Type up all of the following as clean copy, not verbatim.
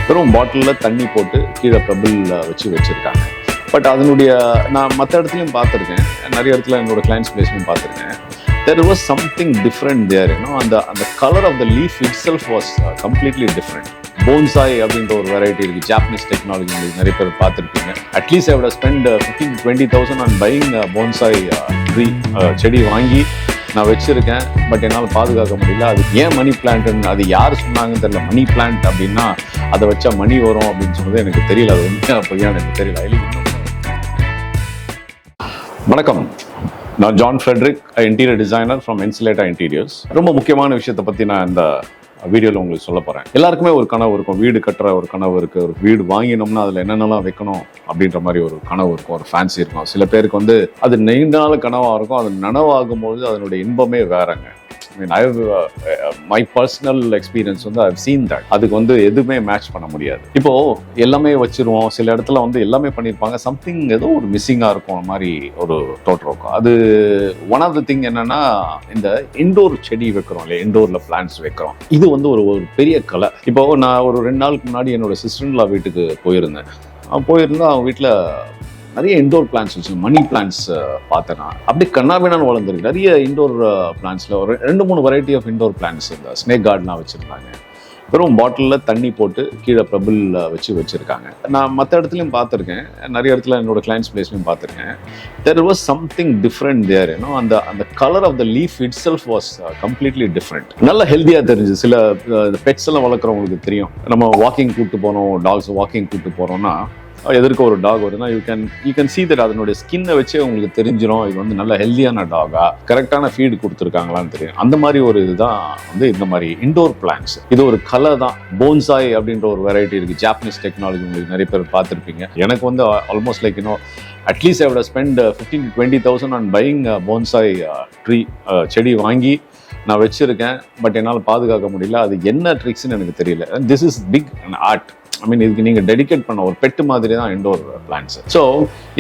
வெறும் பாட்டிலில் தண்ணி போட்டு கீழே பெபிள் வச்சுருக்காங்க. பட் அதனுடைய நான் மற்ற இடத்துலையும் பார்த்துருக்கேன், நிறைய இடத்துல என்னோட கிளைண்ட்ஸ் பிளேஸ்லையும் பார்த்துருக்கேன். There was something different there, அந்த color of the leaf itself was completely different. Bonsai அப்படின்ற ஒரு வெரைட்டி இருக்கு, ஜாப்பனீஸ் டெக்னாலஜி, உங்களுக்கு நிறைய பேர் பார்த்துருப்பீங்க. At least I would have spent 15,000-20,000 on buying a bonsai tree, செடி வாங்கி நான் வச்சிருக்கேன். பட் என்னால் பாதுகாக்க முடியல. அது ஏன் மணி பிளான்ட்னு அது யார் சொன்னாங்கன்னு தெரியல. மணி பிளான்ட் அப்படின்னா அதை வச்சா மணி வரும் அப்படின்னு சொன்னது எனக்கு தெரியல. அது உண்மையாக பொய்யா எனக்கு தெரியல. வணக்கம், நான் John Frederick, interior designer from Insulata interiors. ரொம்ப முக்கியமான விஷயத்தை பற்றி நான் இந்த வீடியோவில் உங்களுக்கு சொல்ல போகிறேன். எல்லாருக்குமே ஒரு கனவு இருக்கும், வீடு கட்டுற ஒரு கனவு இருக்குது. ஒரு வீடு வாங்கினோம்னா அதில் என்னென்னலாம் வைக்கணும் அப்படின்ற மாதிரி ஒரு கனவு இருக்கும், ஒரு ஃபேன்சி இருக்கும். சில பேருக்கு அது நீண்ட நாள் கனவாக இருக்கும். அது நனவாகும்போது அதனுடைய இன்பமே வேறங்க. My personal experience I've seen that. அதுக்கு எதுவுமே மேட்ச் பண்ண முடியாது. இப்போ எல்லாமே வச்சிருவோம், சில இடத்துல எல்லாமே பண்ணியிருப்பாங்க, சம்திங் ஏதோ ஒரு மிஸ்ஸிங்காக இருக்கும் மாதிரி ஒரு தோற்றம் இருக்கும். அது ஒன் ஆஃப் த திங் என்னன்னா, இந்த இண்டோர் செடி வைக்கிறோம் இல்லையா, இண்டோர்ல பிளான்ட்ஸ் வைக்கிறோம். இது ஒரு பெரிய கலை. இப்போ நான் ஒரு 2 நாளுக்கு முன்னாடி என்னோட சிஸ்டர்-இன்-லா வீட்டுக்கு போயிருந்தேன். அவங்க வீட்டில் நிறைய இண்டோர் பிளான்ஸ் வச்சு மணி பிளான்ஸ் பார்த்தேன். நான் அப்படியே கண்ணாபினான்னு வளர்ந்துருக்கு. நிறைய இண்டோர் பிளான்ஸில் ஒரு 2-3 வெரைட்டி ஆஃப் இண்டோர் பிளான்ஸ் இந்த ஸ்னேக் கார்டனாக வச்சுருந்தாங்க. வெறும் பாட்டிலில் தண்ணி போட்டு கீழே பெபிள் வச்சுருக்காங்க. நான் மற்ற இடத்துலையும் பார்த்துருக்கேன், நிறைய இடத்துல என்னோட கிளைண்ட்ஸ் பிளேஸ்லையும் பார்த்துருக்கேன். There was something different there, அந்த colour of the leaf itself was completely different. நல்ல ஹெல்த்தியாக தெரிஞ்சு. சில பெட்ஸ் எல்லாம் வளர்க்குறவங்களுக்கு தெரியும். நம்ம வாக்கிங் கூப்பிட்டு போகிறோம், டாக்ஸ் வாக்கிங் கூப்பிட்டு போகிறோம்னா எதிர்க்க ஒரு டாக் வருதுன்னா யூ கேன் see that அதனுடைய ஸ்கின்னை வச்சே உங்களுக்கு தெரிஞ்சிடும் இது நல்ல ஹெல்த்தியான டாகா, கரெக்டான ஃபீடு கொடுத்துருக்காங்களான்னு தெரியும். அந்த மாதிரி ஒரு இதுதான் இந்த மாதிரி இண்டோர் பிளான்ட்ஸ். இது ஒரு கலை தான். போன்சாய் அப்படின்ற ஒரு வெரைட்டி இருக்கு, ஜாப்பனீஸ் டெக்னாலஜி, உங்களுக்கு நிறைய பேர் பார்த்துருப்பீங்க. எனக்கு almost like at least I would have spent 15,000-20,000 on buying a bonsai tree, செடி வாங்கி நான் வச்சிருக்கேன். பட் என்னால் பாதுகாக்க முடியல. அது என்ன ட்ரிக்ஸ்ன்னு எனக்கு தெரியல. This is big art. இதுக்கு நீங்கள் டெடிகேட் பண்ண ஒரு பெட்டு மாதிரி தான் இண்டோர் பிளான்ட்ஸ். ஸோ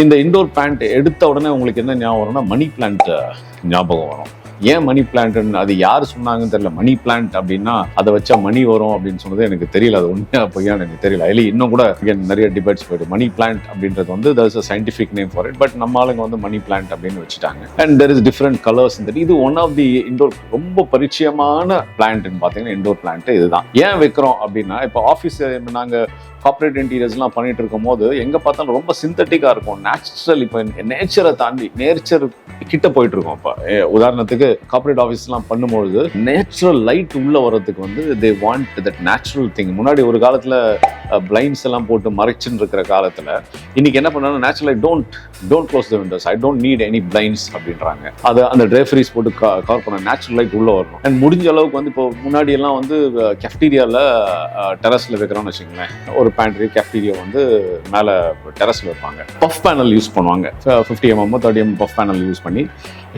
இந்த இண்டோர் பிளான்ட் எடுத்த உடனே உங்களுக்கு என்ன ஞாபகம் வரும்னா, மணி பிளான்ட் ஞாபகம் வரும். ஏன் மணி பிளான்ட்னு அது யார் சொன்னாங்கன்னு தெரியல. மணி பிளான்ட் அப்படின்னா அதை வச்சா மணி வரும் அப்படின்னு சொன்னது எனக்கு தெரியல. அது உண்மையாக பொய்யான்னு எனக்கு தெரியல. இன்னும் கூட நிறைய டிபேட்ஸ் போயிட்டு மணி பிளான்ட் அப்படின்றது there is a scientific name for it. But நம்ம ஆளுங்க மணி பிளான்ட் அப்படின்னு வச்சுட்டாங்க. And there is different colors in that. இது ஒன் ஆஃப் தி இண்டோர் ரொம்ப பரிச்சயமான பிளான்ட்னு பார்த்தீங்கன்னா இண்டோர் பிளான்ட் இதுதான். ஏன் வைக்கிறோம் அப்படின்னா, இப்போ ஆஃபீஸ் நாங்கள் கார்பரேட் இன்டீரியர்ஸ்லாம் பண்ணிட்டு இருக்கும் போது எங்கே பார்த்தாலும் ரொம்ப சிந்தட்டிக்காக இருக்கும், நேச்சுரல். இப்போ நேச்சரை தாண்டி நேச்சர் கிட்ட போயிட்டு இருக்கோம். இப்போ உதாரணத்துக்கு கார்பரேட் ஆஃபீஸ்லாம் பண்ணும்பொழுது நேச்சுரல் லைட் உள்ள வர்றதுக்கு they want that natural thing. முன்னாடி ஒரு காலத்தில் பிளைண்ட்ஸ் எல்லாம் போட்டு மறைச்சுன்னு இருக்கிற காலத்தில் இன்னைக்கு என்ன பண்ணாலும் natural light, don't close the Windows, I don't need any blinds அப்படின்றாங்க. அது அந்த ட்ரேஃபரிஸ் போட்டு கவர் பண்ண நேச்சுரல் லைட் உள்ள வரணும். அண்ட் முடிஞ்ச அளவுக்கு இப்போ முன்னாடி எல்லாம் கெஃப்டீரியாவில் டெரஸில் வைக்கிறோம்னு வச்சுக்கோங்களேன், ஒரு பேண்ட்ரி கேஃப்டீரியா மேலே டெரஸில் வைப்பாங்க. பஃப் பேனல் யூஸ் பண்ணுவாங்க. 50 mm 30 mm puff panel use பண்ணி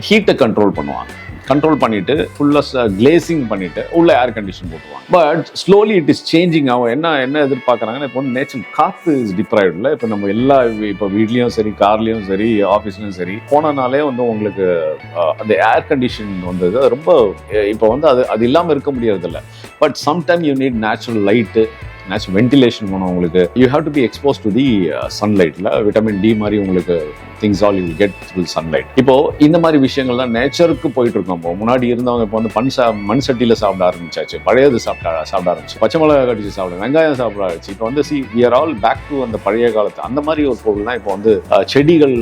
ஹீட்டை கண்ட்ரோல் பண்ணுவாங்க. கண்ட்ரோல் பண்ணிட்டு ஃபுல்லாக கிளேசிங் பண்ணிட்டு உள்ள ஏர் கண்டிஷன் போட்டுருவாங்க. But slowly it is changing. ஆகும் என்ன எதிர்பார்க்குறாங்கன்னா, இப்போ நேச்சுரல் காற்று இஸ் டிப்ரைவ்டில். இப்போ நம்ம இப்போ வீட்லேயும் சரி, கார்லேயும் சரி, ஆஃபீஸ்லையும் சரி போனனாலே உங்களுக்கு அந்த ஏர் கண்டிஷன் ரொம்ப இப்போ அது இல்லாமல் இருக்க முடியறதில்ல. But sometime you need natural light, natural ventilation வேணும் உங்களுக்கு. You have to be expose to the சன்லைட்ல. விட்டமின் டி மாதிரி உங்களுக்கு things all you get through sunlight. இப்போ இந்த மாதிரி விஷயங்கள் தான் நேச்சருக்கு போயிட்டு இருக்கோம். முன்னாடி இருந்தவங்க இப்போ மண் சட்டியில சாப்பிட ஆரம்பிச்சாச்சு, பழையது சாப்பிட ஆரம்பிச்சு, பச்சை மிளகாய் கடிச்சு சாப்பிட, வெங்காயம் சாப்பிட ஆரம்பிச்சு. இப்போ we are all back to அந்த பழைய காலத்து அந்த மாதிரி ஒரு பொருள் தான் இப்போ செடிகள்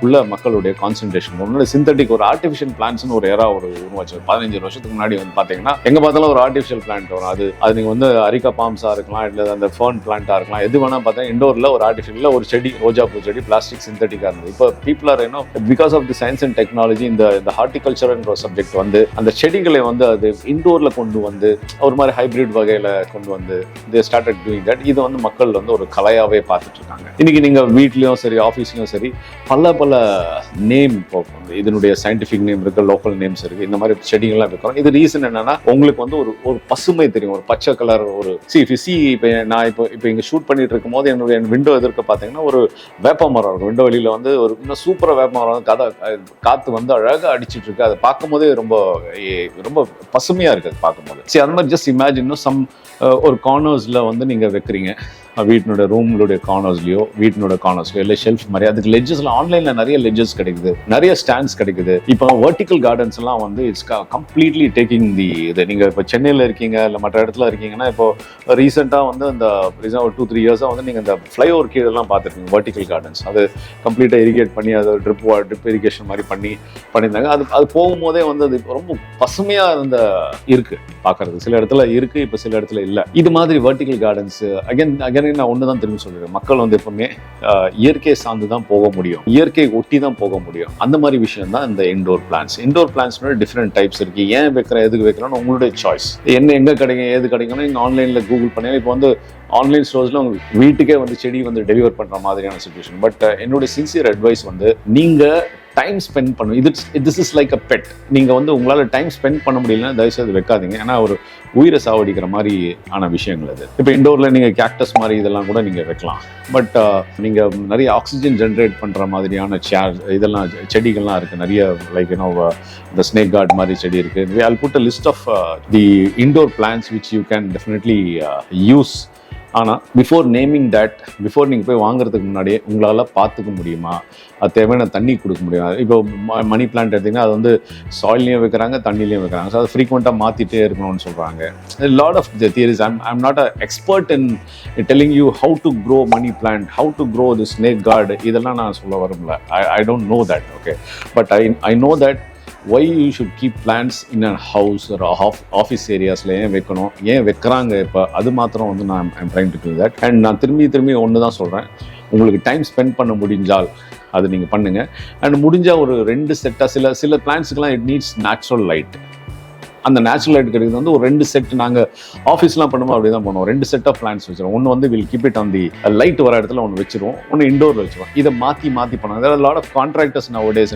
உள்ள மக்களுடைய கான்சென்ட்ரேஷன். முன்னாடி சிந்தட்டிக் ஒரு ஆர்டிஃபிஷியல் பிளான்ட்ஸ்னு ஒரு ஏரா உருவாச்சு. 15 வருஷத்துக்கு முன்னாடி பார்த்தீங்கன்னா எங்க பார்த்தாலும் ஒரு ஆர்டிஃபிஷியல் பிளான்ட் வரும். அது நீங்க அரிக்கா பாம்ஸா இருக்கலாம், இல்லை அந்த ஃபர்ன் பிளான்ட்டா இருக்கலாம், எது வேணா பார்த்தா இண்டோர்ல ஒரு ஆர்டிஃபிஷியல் ஒரு செடி, ரோஜா பூ செடி, பிளாஸ்டிக் சிந்தட்டிக்கா இருந்தது. இப்போ people are because of the science and technology இந்த ஹார்டிகல்ச்சர் என்ற சப்ஜெக்ட் அந்த செடிகளை அது இண்டோர்ல கொண்டு ஒரு மாதிரி ஹைபிரிட் வகையில கொண்டு they started doing that. இது மக்கள் ஒரு கலையாவே பார்த்துட்டு இருக்காங்க. இன்னைக்கு நீங்க வீட்லயும் சரி, ஆஃபீஸ்லயும் சரி, பல பல நேம், இதனுடைய சயின்டிஃபிக் நேம் இருக்கு, லோக்கல் நேம்ஸ் இருக்கு, இந்த மாதிரி செடிகள்லாம் வைக்கிறோம். இது ரீசன் என்னன்னா உங்களுக்கு வந்து ஒரு பசுமை தெரியும், ஒரு பச்சை கலர். ஒரு இப்போ நான் இப்போ இங்க ஷூட் பண்ணிட்டு இருக்கும் போது என்னுடைய விண்டோ எதிர்க்க பார்த்தீங்கன்னா ஒரு வேப்ப மரம் இருக்கும். விண்டோ வெளியில வந்து ஒரு இன்னும் சூப்பரா வேப்ப மரம் காத்து வந்து அழகாக அடிச்சிட்டு இருக்கு. அதை பார்க்கும் போதே ரொம்ப ரொம்ப பசுமையா இருக்கு அது பார்க்கும்போது. சரி, அந்த மாதிரி ஜஸ்ட் இமேஜின் ஒரு கார்னர்ஸ்ல வந்து நீங்க வைக்கிறீங்க, வீட்டினோட ரூம்லுடைய கார்னர்ஸ்லயோ வீட்டினோட கார்னர்ஸ்லயோ இல்லை ஷெல்ஃப் மாதிரி. அதுக்கு லெட்ஜஸ்லாம் ஆன்லைன்ல நிறைய லெட்ஜஸ் கிடைக்குது, நிறைய ஸ்டாண்ட்ஸ் கிடைக்குது. இப்போ வெர்டிக்கல் கார்டன்ஸ் எல்லாம் வந்து இட்ஸ் கம்ப்ளீட்லி டேக்கிங் இது. நீங்க இப்போ சென்னையில் இருக்கீங்க இல்லை மற்ற இடத்துல இருக்கீங்கன்னா, இப்போ ரீசெண்டாக வந்து அந்த ஒரு 2-3 இயர்ஸாக வந்து நீங்கள் இந்த ஃப்ளைஓவர் கீழெல்லாம் பார்த்துருக்கீங்க வெர்டிக்கல் கார்டன்ஸ். அது கம்ப்ளீட்டாக இரிகேட் பண்ணி அதை ட்ரிப் இரிகேஷன் மாதிரி பண்ணியிருந்தாங்க. அது போகும்போதே வந்து அது ரொம்ப பசுமையாக இருக்கு பார்க்கறது. சில இடத்துல இருக்கு, இப்போ சில இடத்துல இல்லை. இது மாதிரி வெர்டிக்கல் கார்டன்ஸ் அகைன் நான் ஒண்ணுதான் திரும்பி சொல்றேன், மக்கள் வந்து எப்பவுமே இயற்கை சார்ந்து தான் போக முடியும், இயற்கை ஒட்டி தான் போக முடியும். அந்த மாதிரி விஷயம் தான் இந்த இண்டோர் பிளான்ஸ். இண்டோர் பிளான்ஸ்னோட டிஃப்ரெண்ட் டைப்ஸ் இருக்கு. ஏன் வைக்கிறேன், எதுக்கு வைக்கிறோம்னு உங்களுடைய சாய்ஸ். என்ன எங்க கிடைக்கும், ஏது கிடைக்கும்னு நீங்க ஆன்லைன்ல கூகுள் பண்ணி, இப்போ வந்து ஆன்லைன் ஸ்டோர்ஸ்ல உங்களுக்கு வீட்டுக்கே வந்து செடி வந்து டெலிவர் பண்ற மாதிரியான சிச்சுவேஷன். பட் என்னுடைய சின்சியர் அட்வைஸ் வந்து நீங்க டைம் ஸ்பெண்ட் பண்ணும். This is like a bed. நீங்க வந்து உங்களால டைம் ஸ்பெண்ட் பண்ண முடியலன்னா தயவுசெய்து வைக்காதீங்க. ஏன்னா ஒரு உயிரை சாவடிக்கிற மாதிரி ஆன விஷயங்கள் அது. இப்போ இண்டோர்ல நீங்க கேக்டஸ் மாதிரி இதெல்லாம் கூட நீங்க வைக்கலாம். பட் நீங்க நிறைய ஆக்சிஜன் ஜென்ரேட் பண்ற மாதிரியான இதெல்லாம் செடிகள்லாம் இருக்கு நிறைய. லைக் இந்த ஸ்னேக் கார்ட் மாதிரி செடி இருக்கு. I'll put a list of the indoor plants which you can definitely use. ஆனால் பிஃபோர் நேமிங் தட், பிஃபோர் நீங்கள் போய் வாங்குறதுக்கு முன்னாடியே உங்களால் பார்த்துக்க முடியுமா, அது தேவையான தண்ணி கொடுக்க முடியும். இப்போ மணி பிளான்ட் எடுத்திங்கன்னா அது வந்து சாயிலையும் வைக்கிறாங்க, தண்ணிலையும் வைக்கிறாங்க. ஸோ அது ஃப்ரீக்வெண்ட்டாக மாற்றிட்டே இருக்கணும்னு சொல்கிறாங்க. Lot of the theories. I'm not a expert in telling you how to grow money plant, how to grow the snake gourd, இதெல்லாம் நான் சொல்ல வரும்ல. I don't know that. Okay, but I know that why you should keep plants in a house or office areasல ஏன் வைக்கணும், ஏன் வைக்கிறாங்க, இப்போ அது மாத்திரம் வந்து நான் I'm trying to do that. And நான் திரும்பி ஒன்று தான் சொல்கிறேன், உங்களுக்கு டைம் ஸ்பெண்ட் பண்ண முடிஞ்சால் அது நீங்கள் பண்ணுங்கள். அண்ட் முடிஞ்சால் ஒரு 2 செட்டாக சில பிளான்ட்ஸுக்கெல்லாம் இட் நீட்ஸ் நேச்சுரல் லைட். அந்த நேச்சுரல் லைட் கிடைக்கிறது வந்து ஒரு 2 செட். நாங்கள் ஆஃபீஸ்லாம் பண்ணும்போது அப்படி தான் பண்ணுவோம். 2 செட் ஆஃப் பிளான்ஸ் வச்சிருவோம். ஒன்று வந்து will keep it on the light வர இடத்துல ஒன்று வச்சிருவோம், ஒன்று இண்டோரில் வச்சிருவோம். இதை மாற்றி பண்ணுவாங்க. அதாவது lot of contractors nowadays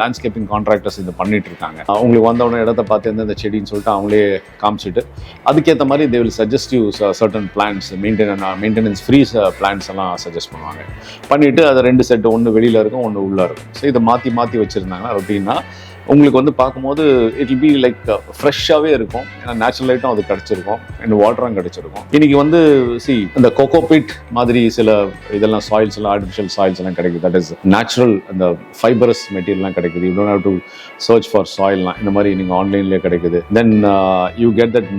landscaping contractors இதை பண்ணிட்டு இருக்காங்க. அவங்களுக்கு வந்தவொடனே இடத்த பார்த்து எந்த செடின்னு சொல்லிட்டு அவங்களே காமிச்சிட்டு அதுக்கேற்ற மாதிரி they will suggest you certain plans, maintenance free plans எல்லாம் சஜஸ்ட் பண்ணுவாங்க. பண்ணிட்டு அதை 2 செட், ஒன்று வெளியில் இருக்கும், ஒன்று உள்ளே இருக்கும். ஸோ இதை மாற்றி வச்சுருந்தாங்கன்னா ரொட்டீனா உங்களுக்கு வந்து பார்க்கும்போது இட் வில் பி லைக் ஃப்ரெஷ்ஷாகவே இருக்கும். ஏன்னா நேச்சுரல் லைட்டும் அது கிடச்சிருக்கும், அண்ட் வாட்டரும் கிடச்சிருக்கும். இன்னைக்கு வந்து இந்த கோகோபிட் மாதிரி சில இதெல்லாம் சாயில்ஸ் எல்லாம், ஆர்டிஃபிஷியல் சாயில்ஸ் எல்லாம் கிடைக்குது. தட் இஸ் நேச்சுரல், அந்த ஃபைபரஸ் மெட்டீரியல்லாம் கிடைக்குது. You don't have to search for சாயில்லாம். இந்த மாதிரி நீங்கள் ஆன்லைன்லேயே கிடைக்குது. தென் யூ கெட் தட்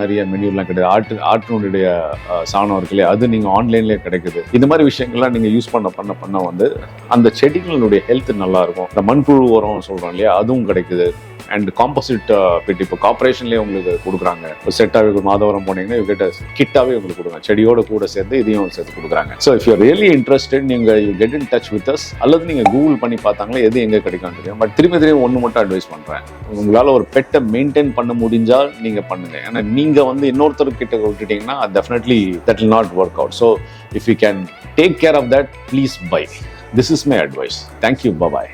நிறைய மென்யூர்லாம் கிடைக்குது. ஆட்டினுடைய சாணம் இருக்கு இல்லையா, அது நீங்கள் ஆன்லைன்லேயே கிடைக்குது. இந்த மாதிரி விஷயங்கள்லாம் நீங்கள் யூஸ் பண்ண வந்து அந்த செடிகளுடைய ஹெல்த் நல்லா இருக்கும். இந்த மண்புழு உரம் சொல்கிறோம் இல்லையா, அதுவும் கிடைக்குது. அண்ட் காம்போசிட் பிட் இப்போ கார்பரேஷன்லேயே உங்களுக்கு கொடுக்குறாங்க. செட்டாகவே மாதவரம் போனீங்கன்னா கிட்ட கிட்டாவே உங்களுக்கு கொடுக்குறாங்க, செடியோட கூட சேர்ந்து இதையும் சேர்த்து கொடுக்குறாங்க. So if you really interested, நீங்கள் you get in touch with us, அல்லது நீங்கள் கூகுள் பண்ணி பார்த்தாங்களே எது எங்கே கிடைக்கும்னு தெரியும். பட் திரும்பி ஒன்று மட்டும் அட்வைஸ் பண்ணுறேன், உங்களால் ஒரு பெட்டை மெயின்டைன் பண்ண முடிஞ்சால் நீங்கள் பண்ணுங்கள். ஏன்னா நீங்கள் வந்து இன்னொருத்தர்கிட்ட விட்டுட்டீங்கன்னா definitely that will not work out. So if you can take care of that, please bye. This is my advice. Thank you. Bye-bye.